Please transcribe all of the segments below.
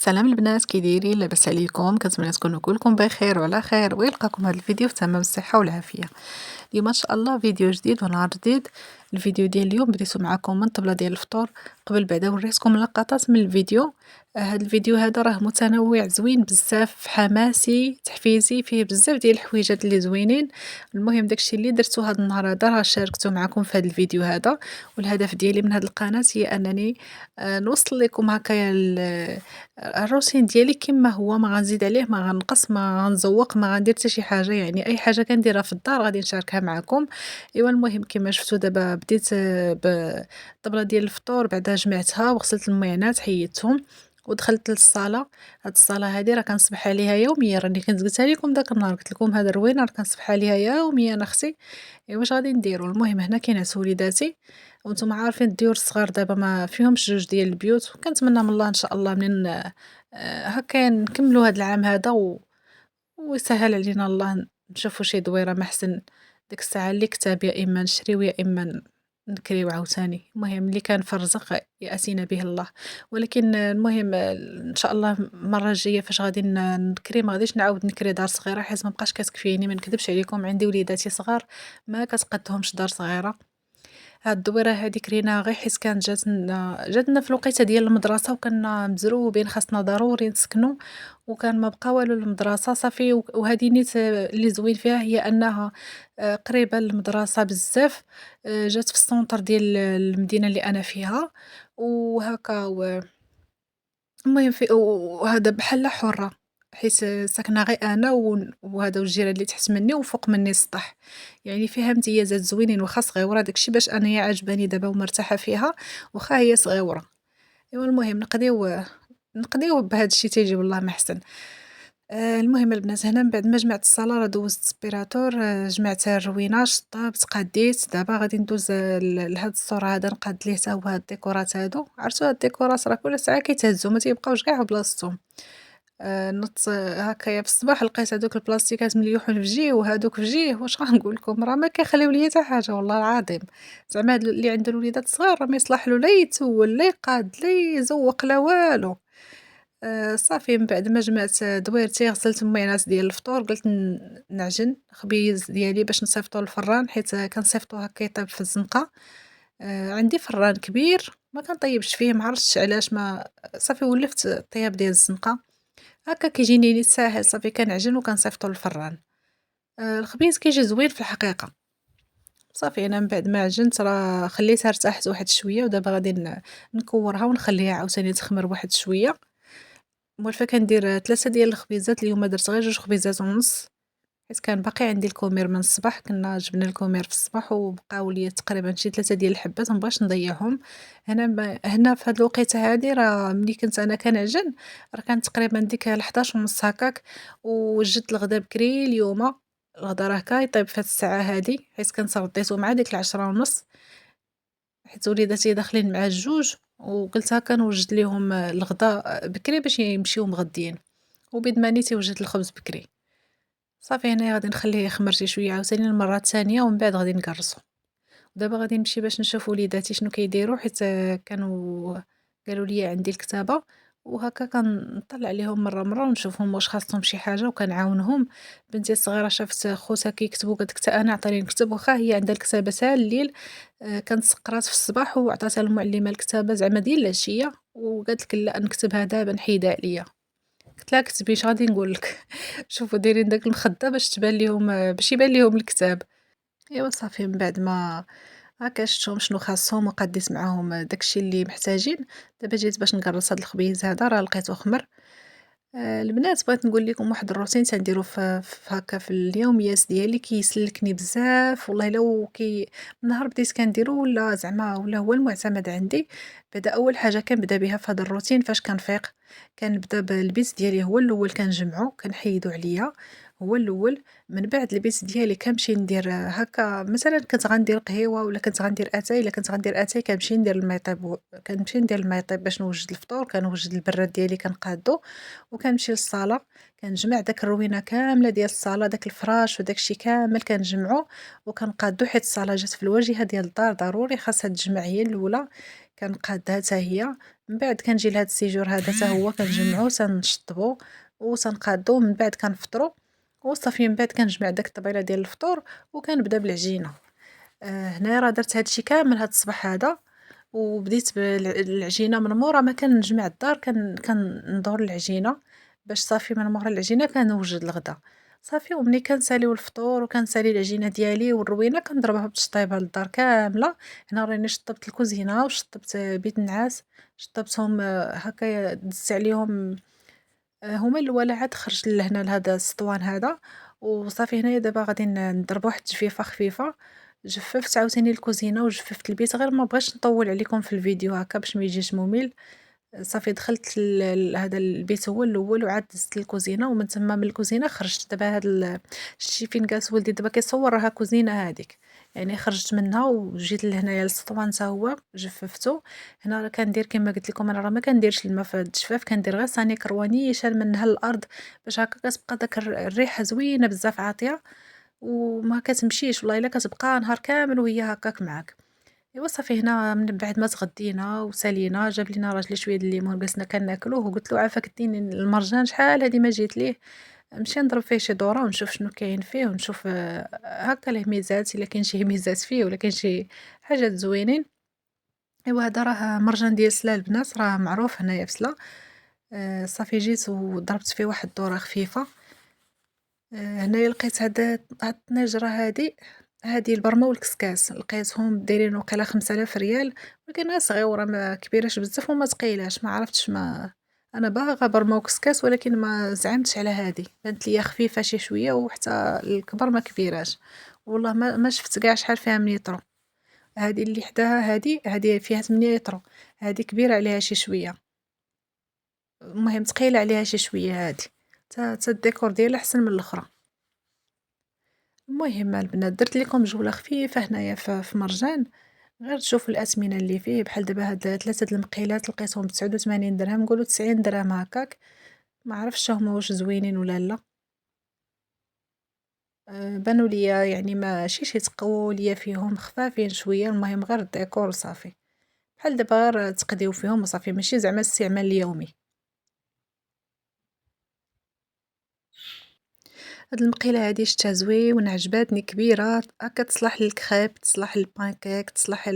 السلام البنات كي دايرين لاباس عليكم كنتمنى تكونوا كلكم بخير وعلى خير ويلقاكم هذا الفيديو في تمام الصحه والعافيه. اليوم ان شاء الله فيديو جديد ونهار جديد. الفيديو ديال اليوم بديتو معكم من طبله ديال الفطور. قبل بعدا وريتكم لقطات من الفيديو. هذا الفيديو هذا راه متنوع زوين بزاف حماسي تحفيزي فيه بزاف ديال الحويجات اللي زوينين. المهم داكشي اللي درتو هذا النهار هذا راه شاركته معكم في هذا الفيديو هذا. والهدف ديالي من هذه القناه هي انني نوصل لكم هكايا الروتين ديالي كما هو، ما غنزيد عليه ما غنقص ما غنزوق ما غندير حتى شي حاجه، يعني اي حاجه كنديرها في الدار غادي نشاركها معكم. ايوا المهم كما شفتوا دابا بديت بالطبله ديال الفطور، بعدا جمعتها وغسلت المعينات حيدتهم ودخلت للصاله. هاد الصاله هادي راه كنصبح عليها يوميا، راني كنت قلتها لكم داك النهار قلت لكم هاد الروينه راه كنصبح عليها يوميا اختي. ايوا واش غادي نديروا؟ المهم هنا كاينات وليداتي وانتم عارفين الديور الصغار دابا ما فيهمش جوج ديال البيوت، وكنتمنى من الله ان شاء الله منين هكا نكملوا هاد العام هذا ويسهل علينا الله نشوفوا شي دويره ما احسن. ديك الساعه اللي كتاب يا اما نشريو يا اما نكريو عاوتاني، المهم اللي كان في الرزق ياتينا به الله. ولكن المهم ان شاء الله المره الجايه فاش غادي نكري ما غاديش نعاود نكري دار صغيره، حيت ما بقاش كتكفيني، ما نكذبش عليكم عندي وليداتي صغار ما كتقدهمش دار صغيره. هاد الدويرة هادي كريناها غير حيت كانت جاتنا في الوقيتة ديال المدرسة وكنا مزروبين خاصنا ضروري نسكنو، وكان ما بقى والو للمدرسة صافي. وهادي نيت اللي زوين فيها هي أنها قريبة للمدرسة بزاف. جات في السونطر ديال المدينة اللي أنا فيها وهكا المهم وهذا بحال حرة، حيت ساكنة غير أنا وهذا والجيران اللي تحت مني وفوق مني السطح، يعني فيها امتيازات زوينين واخا صغيورة داكشي باش أنايا عجباني دابا ومرتاحة فيها واخا هي صغيورة. إيوا المهم نقضيو بهذا الشي تيجيب الله ما أحسن. المهم البنات هنا من بعد ما جمعت الصالة راه دوزت السبيراتور، جمعت الروينة شطبت قديت، دابا غادي ندوز لهاد السور هذا نقاد ليه حتى هو هاد الديكورات هادو. عرفتو هاد الديكورات راه كل ساعة كيتهزو ما تيبقاوش كاع بلاصتهم. نضت هكايا في الصباح لقيت هادوك البلاستيكات مليوحين في جيه وهادوك في جيه، واش غنقول لكم راه ما كيخليو ليا حتى حاجة والله العظيم. زعما هاد اللي عنده الوليدات الصغار راه ما يصلح له لا يتول لا يقاد لا يزوق لا والو. صافي من بعد ما جمعت دويرتي غسلت الموينات ديال الفطور قلت نعجن الخبيز ديالي باش نصيفطو للفران، حيت كنصيفطو هكا يطيب في الزنقة. عندي فران كبير ما كنطيبش فيه، ما عرفتش علاش ما صافي ولفت الطياب ديال الزنقة هكا كيجيني نيت ساهل، صافي كنعجن وكنصيفطو للفران. الخبيز كيجي زوين في الحقيقة. صافي أنا من بعد ما عجنت راه خليتها ارتاحت واحد شوية، ودابا غادي نكورها ونخليها عاوتاني تخمر واحد شوية. موالفة كندير 3 ديال الخبيزات، اليوم درت غير 2 خبيزات ونص، حيت كان باقي عندي الكومير من الصباح، كنا جبنا الكومير في الصباح وبقاو ليا تقريبا شي 3 ديال الحبات مبغيتش نضيعهم. هنا في هاد الوقيته هادي راه ملي كنت أنا كنعجن راه كانت تقريبا ديك 11:30 هكاك، وجدت الغدا بكري اليومه. الغدا راه كيطيب في هاد الساعة هادي حيت كنت رديتو مع ديك 10:30، حيت وليداتي داخلين مع الجوج وقلت هاكا نوجد ليهم الغدا بكري باش يمشيو مغديين، وبيد ما نيتي وجدت الخبز بكري. صافي هنايا غادي نخليه يخمر شي شوية عاوتاني المرة الثانية ومن بعد غادي نكرسو. ودابا غادي نمشي باش نشوف وليداتي شنو كيديروا، حيت كانوا قالوا لي عندي الكتابة، وهكا كنطلع عليهم مرة مرة ونشوفهم واش خاصهم شي حاجة وكنعاونهم. بنتي الصغيرة شافت خوتها كيكتبوا قالت لك حتى أنا عطيني نكتب، واخا هي عندها الكتابة حتى الليل. كانت سقرات في الصباح وعطاتها المعلمة الكتابة زعما ديال العشية وقالت لك لا نكتبها دابا نحيدها عليا. قلت لها كتبي اش غادي نقول لك شوفوا دايرين داك المخدة باش تبان ليهم باش يبان ليهم الكتاب. ايوا صافي من بعد ما هاكا شفتهم شنو خاصهم وقديت معاهم داكشي اللي محتاجين. دابا جيت باش نكرس هاد الخبيز هذا راه لقيتو خمر. البنات بغيت نقول لكم واحد الروتين تنديرو في هكا في اليوميات ديالي كيسلكني بزاف والله الا من نهار بديت كنديرو ولا زعما ولا هو المعتمد عندي. بعدا اول حاجه كنبدا بها في هذا الروتين فاش كنفيق، كنبدا بالبيت ديالي هو الاول كنجمعو كنحيدو عليا، هو الأول. من بعد البيت ديالي كنمشي ندير هكا، مثلًا كنت غندير قهيوة ولا كنت غندير أتاي. إلا كنت غندير أتاي كنمشي ندير الماء يطيب، كنمشي ندير الماء يطيب باش نوجد الفطور، كنوجد البراد ديالي كنقادو وكنمشي للصالة. كنجمع داك الروينة كاملة ديال الصالة، داك الفراش وداك الشي كامل كنجمعو وكنقادو، حيت الصالة جات في الواجهة ديال الدار، ضروري خاصها تجمع هي الأولى. كنقادها حتى هي. من بعد كنجي لهاد السيجور هذا حتى هو كنجمعو تنشطبو وتنقادو، من بعد كنفطرو وصافي. من بعد كنجمع داك الطبيلة ديال الفطور وكنبدا بالعجينة. هنايا راه درت هادشي كامل هاد الصباح هذا، وبديت العجينة من مورا ما كنجمع الدار كندور العجينة باش صافي من مورا العجينة كنوجد الغدا صافي. ومني كنساليو الفطور وكنسالي العجينة ديالي والروينة كنضربها بالشطيبة للدار كاملة. هنا راني شطبت الكوزينة وشطبت بيت النعاس، شطبتهم هكايا، دزت عليهم هما الولعات، خرجت لهنا لهذا السطوان هذا وصافي. هنايا دابا غادي نضرب واحد التجفيفة خفيفة. جففت عاوتاني الكوزينة وجففت البيت، غير ما بغيتش نطول عليكم في الفيديو هكا باش ما يجيش ممل. صافي دخلت هذا البيت هو الاول وعاد دزت للكوزينة، ومن تما من الكوزينة خرجت. دابا هاد شتي فين جالس ولدي دابا كيصور راها كوزينة هذيك، يعني خرجت منها وجيت لهنايا للسطوان حتى هو جففته. هنا راه كندير كما قلت لكم، انا راه ما كنديرش الماء في الجفاف، كندير غير صاني كرواني شال منها الارض باش هكا كتبقى داك الريحه زوينه بزاف عاطيه وما كتمشيش والله الا كتبقى نهار كامل وهي هكاك معاك. ايوا صافي. هنا من بعد ما تغدينا وسالينا جاب لينا راجلي شويه د الليمون جلسنا كناكلوه، وقلت له عافاك ديني المرجان شحال هادي ما جيت ليه، نمشي نضرب فيه شي دوره ونشوف شنو كاين فيه ونشوف هكا له ميزات، الا كاين شي ميزات فيه ولا كاين شي حاجات زوينين. ايوا هذا راه مرجان ديال سلا البنات، راه معروف هنايا في سلا. صافي جيت وضربت فيه واحد الدوره خفيفه. هنايا لقيت هاد الطناجرة هادي البرمة والكسكاس لقيتهم دايرين وقيلا 5000 ريال، ولكن صغيورة ما كبيراش بزاف وما تقيلاش، ما عرفتش ما أنا باغا برمة وكسكاس، ولكن ما زعمتش على هادي، بانت ليا خفيفة شي شوية وحتى الكبر ما كبيراش، والله ما شفت كاع شحال فيها من يطرو. هادي اللي حداها هادي فيها 8 يطرو، هادي كبيرة عليها شي شوية، المهم تقيلة عليها شي شوية هادي، تا الديكور ديالها أحسن من الأخرى. المهم البنات درت لكم جولة خفيفة هنايا في مرجان، غير تشوفوا الأثمنة اللي فيه. بحال دابا هاد 3 د المقيلات لقيتهم ب89 درهم، نقولوا 90 درهم هكاك، ما عرفتش هما واش زوينين ولا لا. بانوا ليا يعني ماشي يتقووا ليا فيهم، خفافين شوية، المهم غير الديكور وصافي، بحال دابا غير تقديو فيهم وصافي، ماشي زعما الاستعمال اليومي. هاد المقيلة هادي شتها زوينة عجباتني، كبيرة هاكا تصلح للكخيب، تصلح للبانكيك، تصلح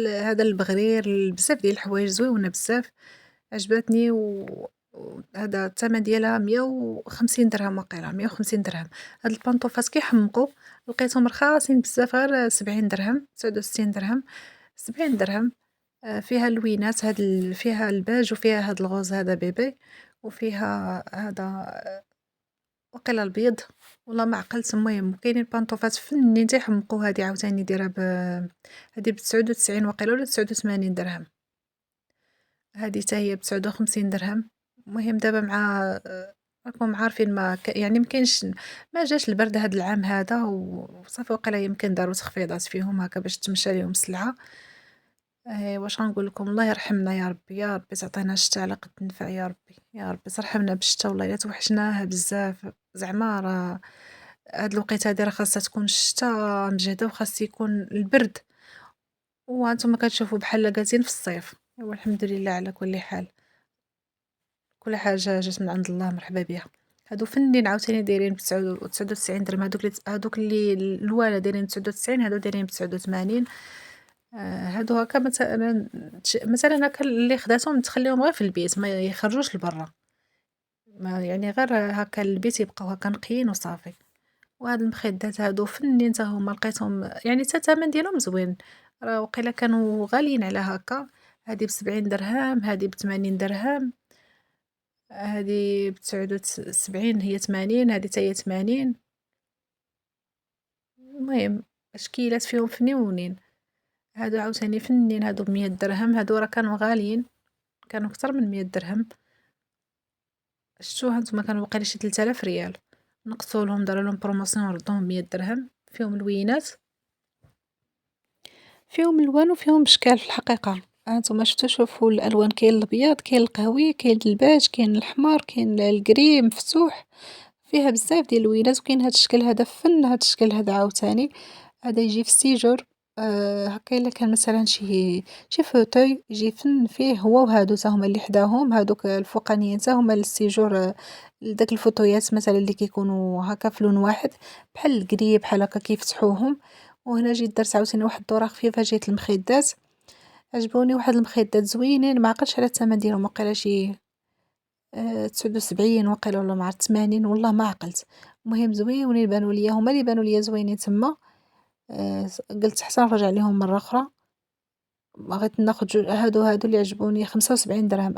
هذا البغرير، بزاف ديال الحوايج زويونة بزاف، عجباتني هذا الثمن ديالها 150 درهم واقيلا، 150 درهم. هاد البانطوفات كيحمقوا لقيتهم رخاصين بزاف، غير 70 درهم، 69 درهم، 70 درهم. فيها اللوينات فيها الباج وفيها هاد الغوز هذا بيبي، وفيها هذا وقيلا البيض، والله ما عقلت. المهم كاينين بانطوفات فنين تيحمقوا، هادي عاوتاني دايرة هادي ب99 واقيلا ولا 89 درهم، هادي حتى هي ب59 درهم. المهم دابا مع راكم عارفين ما يعني مكاينش، ما جاش البرد هاد العام هذا وصافي، واقيلا يمكن داروا تخفيضات فيهم هكا باش تمشى ليهم السلعة. واش غنقول لكم، الله يرحمنا يا ربي، يا ربي تعطينا الشتا على قد النفع، يا ربي يا ربي ترحمنا بالشتا، والله الا توحشناه بزاف. زعما راه هاد الوقيته هادي راه خاصها تكون الشتا مجهده وخاص يكون البرد، وهانتوما كتشوفوا بحال جالسين في الصيف. ايوا الحمد لله على كل حال، كل حاجه جات من عند الله مرحبا بها. هادو فنين عاوتاني دايرين ب99 درهم، هادوك اللي الوالا دايرين ب99، هادو دايرين ب89. هادو هاكا مثلًا هاكا اللي خداتهم تخليهم غير في البيت ما يخرجوش لبرا، ما يعني غير هاكا البيت يبقاو هاكا نقيين وصافي. وهاد المخدات هادو فنين تا هما لقيتهم، يعني تا الثمن ديالهم زوين، راه وقيلا كانوا غاليين على هاكا. هادي ب70 درهم، هادي ب80 درهم، هادي ب79، هي 80، هادي تا هي 80. المهم شكيلات فيهم فنيونين. هادو عاوتاني فنين، هادو ب100 درهم، هادو راه كانوا غاليين، كانوا كتر من 100 درهم. شتو هانتوما كانوا واقيلا شي 3000 ريال. نقصولهم دارولهم بروموسيون ردوهم 100 درهم، فيهم لوينات، فيهم الوان وفيهم بشكال في الحقيقة. هانتوما شفتو شوفوا الألوان كاين الأبيض، كاين القهوي، كاين الباج، كاين الأحمر، كاين الكري مفتوح، فيها بزاف ديال اللوينات. وكاين هاد الشكل هذا فن، هاد الشكل هذا عاوتاني هذا يجي في السيجور. هكا إلا كان مثلًا شي فوتوي يجي فن فيه هو وهادو تا هما اللي حداهم، هادوك الفوقانيين تا هما للسيجور، لداك الفوتويات مثلًا اللي كيكونوا هكا في لون واحد بحال الكري بحال هكا كيفتحوهم. وهنا جيت درت عاوتاني واحد الدورة خفيفة جيت المخدات، عجبوني واحد المخدات زوينين، ما عقلتش على الثمن ديالهم واقيلا شي 79 واقيلا ولا مع 80 والله ما عقلت. المهم زويونين بانوا ليا، هما اللي بانوا ليا زوينين تما. قلت حسن نرجع ليهم مرة أخرى، بغيت ناخد هادو اللي عجبوني 75 درهم.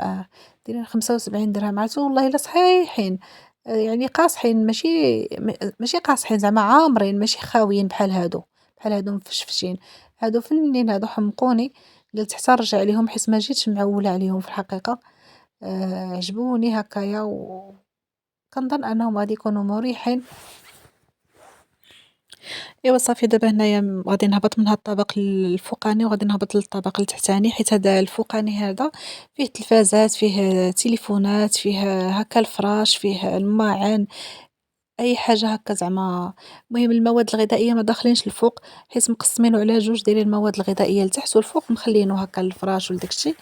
دايرين 75 درهم عرفتو والله إلا صحيحين. يعني قاصحين ماشي قاصحين زعما عامرين ماشي خاويين بحال هادو، بحال هادو مفشفشين. هادو فنين، هادو حمقوني، قلت حتى نرجع ليهم حيت ما جيتش معولة عليهم في الحقيقة. عجبوني هكايا وكنظن أنهم غادي يكونوا مريحين. إيوا صافي دابا هنايا غادي نهبط من هاد الطابق الفوقاني وغادي نهبط للطابق التحتاني، حيت هذا الفوقاني هذا فيه تلفازات، فيه تليفونات، فيه هكا الفراش، فيه الماعن، أي حاجة هكا زعما. المهم المواد الغذائية ما داخلينش الفوق، حيت مقسمينو على جوج، دايرين المواد الغذائية لتحت والفوق مخلينو هكا للفراش ولداك الشي.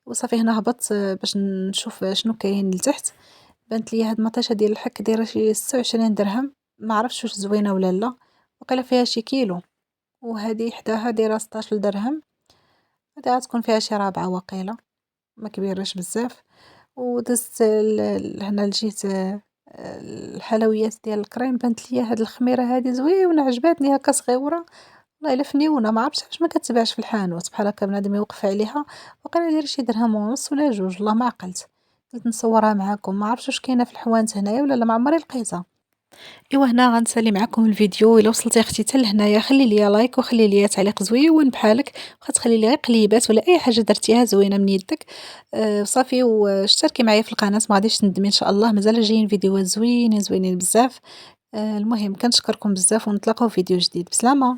وصافي هنا هبطت باش نشوف شنو كاين لتحت. بانت ليا هاد المطيشة ديال الحك دايرة شي 26 درهم، ما عرفتش واش زوينة ولا لا، وقيلا فيها شي كيلو. وهذه حداها دايرة 16 درهم، هادي غتكون فيها شي رابعة وقيلة، ما كبيرش بزاف. ودزت هنا لجهة الحلويات ديال الكريم، بانت ليا هاد الخميرة هادي زويونة عجباتني هكا صغيورة، والله إلا فنيونة، ما عرفتش علاش ما كتباعش في الحانوت بحال هكا بنادم يوقف عليها. وقيلا دايرة شي درهم ونص ولا جوج والله ما عقلت، قلت نصورها معاكم، ما عرفتش واش كاينة في الحوانت هنايا ولا لا، ما عمري لقيتها. إيوا هنا غنسالي معاكم الفيديو. إلا وصلتي اختي حتى لهنايا خلي ليا لايك وخلي ليا تعليق زويون بحالك، واخا تخلي لي غير قليبات ولا اي حاجه درتيها زوينه من يدك. صافي واشتركي معايا في القناه، ما غاديش تندمي ان شاء الله، مازال جايين فيديوهات زوينين زوينين بزاف. المهم كنشكركم بزاف ونتلاقاو في فيديو جديد، بسلامه.